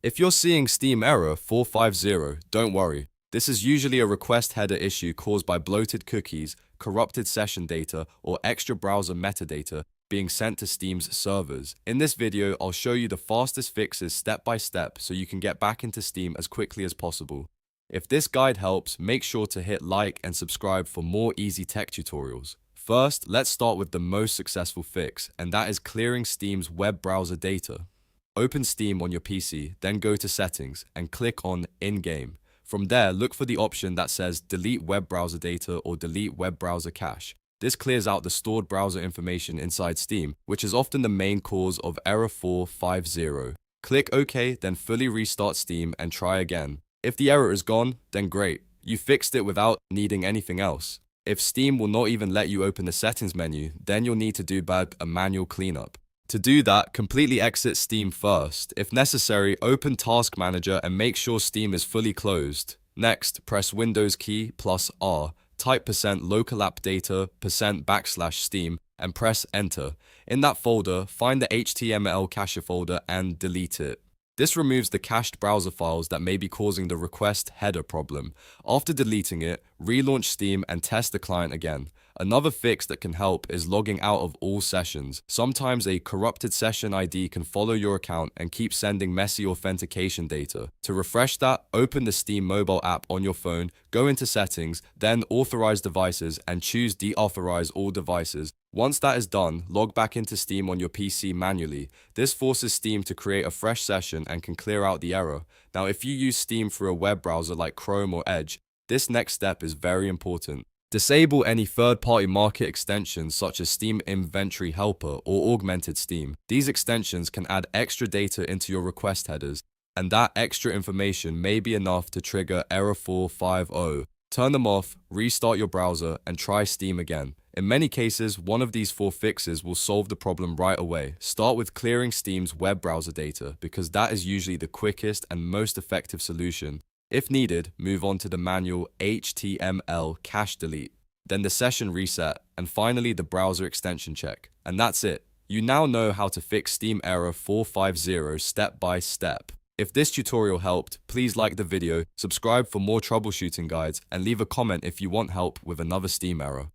If you're seeing Steam error 450, don't worry. This is usually a request header issue caused by bloated cookies, corrupted session data, or extra browser metadata being sent to Steam's servers. In this video, I'll show you the fastest fixes step by step so you can get back into Steam as quickly as possible. If this guide helps, make sure to hit like and subscribe for more easy tech tutorials. First, let's start with the most successful fix, and that is clearing Steam's web browser data. Open Steam on your PC, then go to Settings and click on In-Game. From there, look for the option that says Delete Web Browser Data or Delete Web Browser Cache. This clears out the stored browser information inside Steam, which is often the main cause of error 450. Click OK, then fully restart Steam and try again. If the error is gone, then great. You fixed it without needing anything else. If Steam will not even let you open the settings menu, then you'll need to do a manual cleanup. To do that, completely exit Steam first. If necessary, open Task Manager and make sure Steam is fully closed. Next, press Windows key plus R, type %local app data %\Steam, and press Enter. In that folder, find the htmlcache folder and delete it. This removes the cached browser files that may be causing the request header problem. After deleting it, relaunch Steam and test the client again. Another fix that can help is logging out of all sessions. Sometimes a corrupted session ID can follow your account and keep sending messy authentication data. To refresh that, open the Steam mobile app on your phone, go into Settings, then Authorize Devices and choose Deauthorize all devices. Once that is done, log back into Steam on your PC manually. This forces Steam to create a fresh session and can clear out the error. Now, if you use Steam through a web browser like Chrome or Edge, this next step is very important. Disable any third-party market extensions such as Steam Inventory Helper or Augmented Steam. These extensions can add extra data into your request headers, and that extra information may be enough to trigger error 450. Turn them off, restart your browser, and try Steam again. In many cases, one of these 4 fixes will solve the problem right away. Start with clearing Steam's web browser data because that is usually the quickest and most effective solution. If needed, move on to the manual htmlcache delete, then the session reset, and finally the browser extension check. And that's it. You now know how to fix Steam error 450 step by step. If this tutorial helped, please like the video, subscribe for more troubleshooting guides, and leave a comment if you want help with another Steam error.